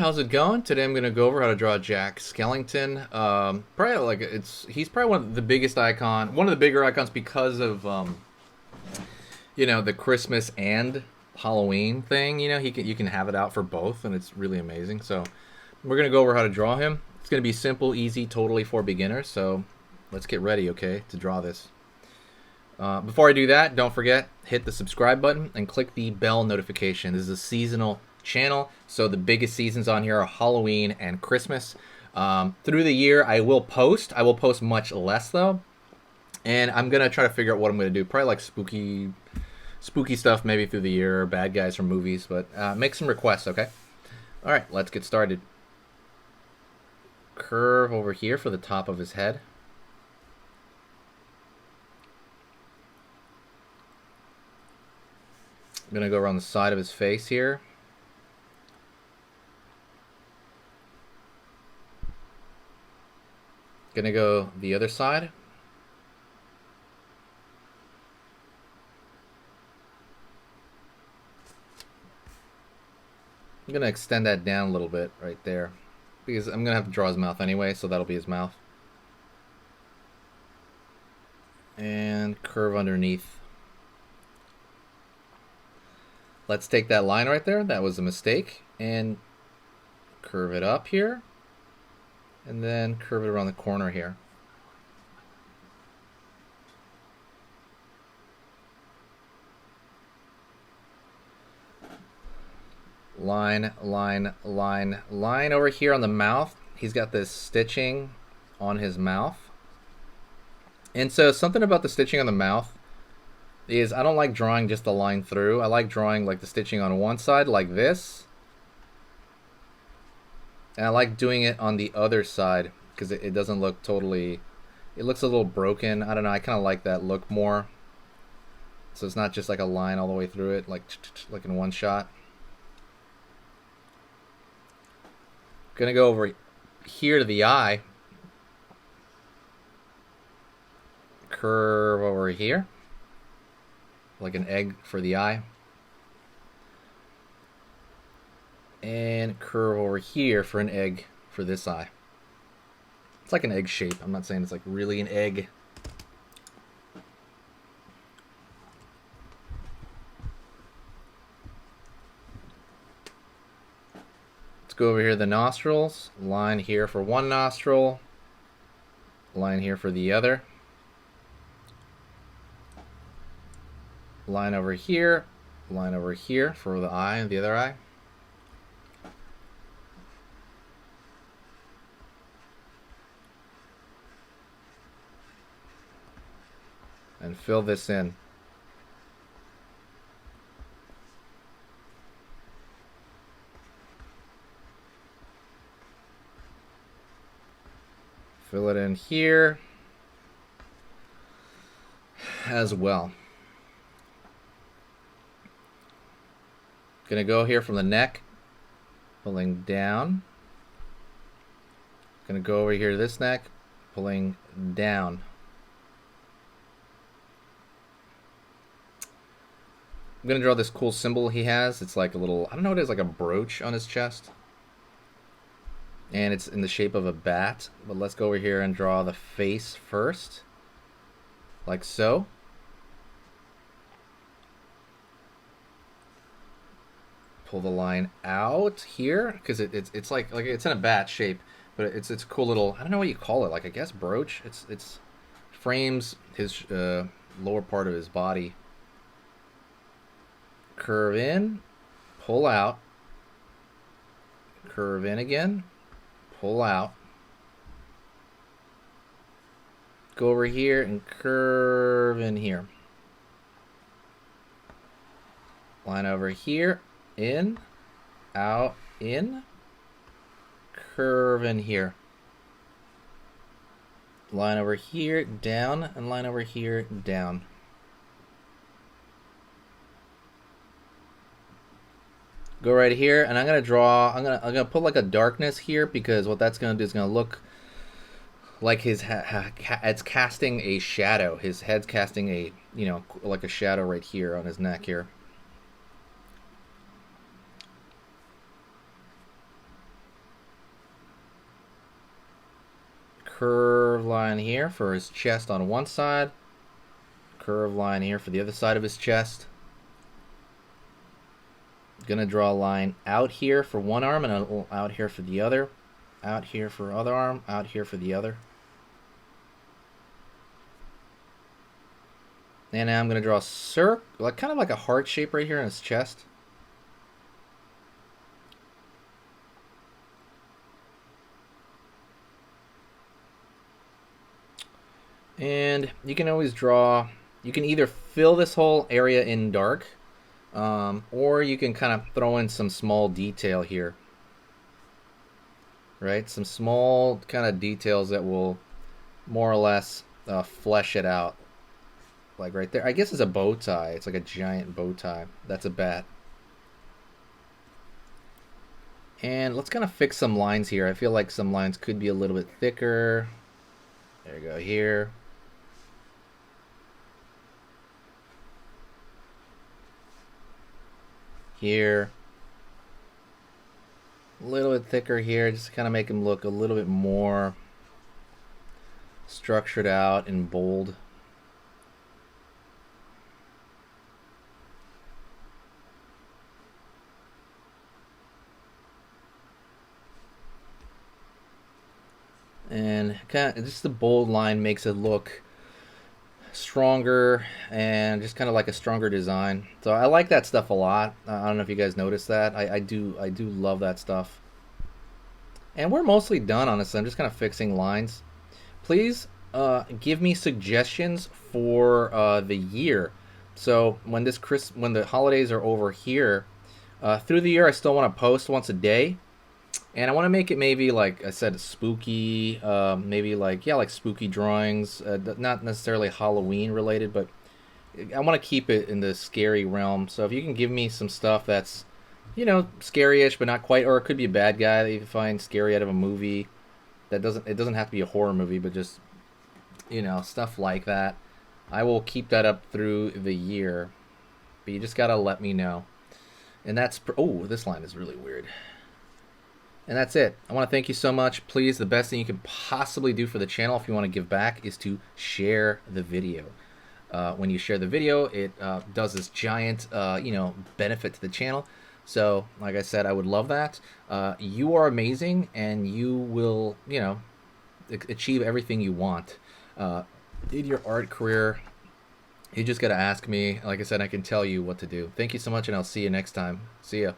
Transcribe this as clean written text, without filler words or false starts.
how's it going? Today I'm gonna go over how to draw Jack Skellington. Probably like he's probably one of the biggest one of the bigger icons because of the Christmas and Halloween thing. You can have it out for both, and it's really amazing. So we're gonna go over how to draw him. It's gonna be simple, easy, totally for beginners. So let's get ready, okay, to draw this. Before I do that, don't forget, hit the subscribe button and click the bell notification. This is a seasonal channel, so the biggest seasons on here are Halloween and Christmas. Through the year, I will post much less though, and I'm gonna try to figure out what I'm gonna do. Probably like spooky stuff maybe through the year, or bad guys from movies, but make some requests, okay? All right, let's get started. Curve over here for the top of his head. I'm gonna go around the side of his face here. Gonna go the other side. I'm gonna extend that down a little bit right there, because I'm gonna have to draw his mouth anyway, so that'll be his mouth. And curve underneath. Let's take that line right there, that was a mistake, and curve it up here, and then curve it around the corner here. Line, line, line, line over here on the mouth. He's got this stitching on his mouth. And so something about the stitching on the mouth is I don't like drawing just the line through. I like drawing like the stitching on one side like this. And I like doing it on the other side because it doesn't look totally, it looks a little broken. I don't know, I kind of like that look more. So it's not just like a line all the way through it, like in one shot. Gonna go over here to the eye. Curve over here. Like an egg for the eye. And curve over here for an egg for this eye. It's like an egg shape. I'm not saying it's like really an egg. Let's go over here to the nostrils. Line here for one nostril. Line here for the other. Line over here for the eye and the other eye. And fill this in. Fill it in here as well. Gonna go here from the neck, pulling down. Gonna go over here to this neck, pulling down. I'm gonna draw this cool symbol he has. It's like a little, I don't know what it is, like a brooch on his chest. And it's in the shape of a bat. But let's go over here and draw the face first. Like so. Pull the line out here because it's like it's in a bat shape, but it's a cool little, I don't know what you call it, like I guess brooch. It's frames his lower part of his body. Curve in, pull out, curve in again, pull out, go over here and curve in here, line over here, in, out, in, curve in here, line over here, down, and line over here, down. Go right here, and I'm gonna draw. I'm gonna put like a darkness here because what that's gonna do is gonna look like his it's casting a shadow. His head's casting a like a shadow right here on his neck here. curve line here for his chest on one side. Curve line here for the other side of his chest. Gonna draw a line out here for one arm and out here for the other. Out here for other arm, out here for the other. And now I'm gonna draw a circle, like kind of like a heart shape right here in his chest. And you can always draw, you can either fill this whole area in dark, or you can kind of throw in some small detail here. Right? Some small kind of details that will more or less flesh it out. Like right there. I guess it's a bow tie. It's like a giant bow tie. That's a bat. And let's kind of fix some lines here. I feel like some lines could be a little bit thicker. There you go, here. Here. A little bit thicker here, just to kind of make him look a little bit more structured out and bold. And kind of just the bold line makes it look stronger and just kind of like a stronger design. So I like that stuff a lot. I don't know if you guys noticed that. I do love that stuff. And we're mostly done on this. I'm just kind of fixing lines. Please give me suggestions for the year. So when the holidays are over here, through the year I still want to post once a day. And I want to make it maybe, like I said, spooky, maybe like, yeah, like spooky drawings, not necessarily Halloween related, but I want to keep it in the scary realm. So if you can give me some stuff that's, you know, scary-ish, but not quite, or it could be a bad guy that you find scary out of a movie. It doesn't have to be a horror movie, but just, you know, stuff like that. I will keep that up through the year, but you just gotta let me know. And that's, oh, this line is really weird. And that's it. I want to thank you so much. Please, the best thing you can possibly do for the channel if you want to give back is to share the video. When you share the video, it does this giant, you know, benefit to the channel. So, like I said, I would love that. You are amazing, and you will, you know, achieve everything you want in your art career. You just got to ask me. Like I said, I can tell you what to do. Thank you so much, and I'll see you next time. See ya.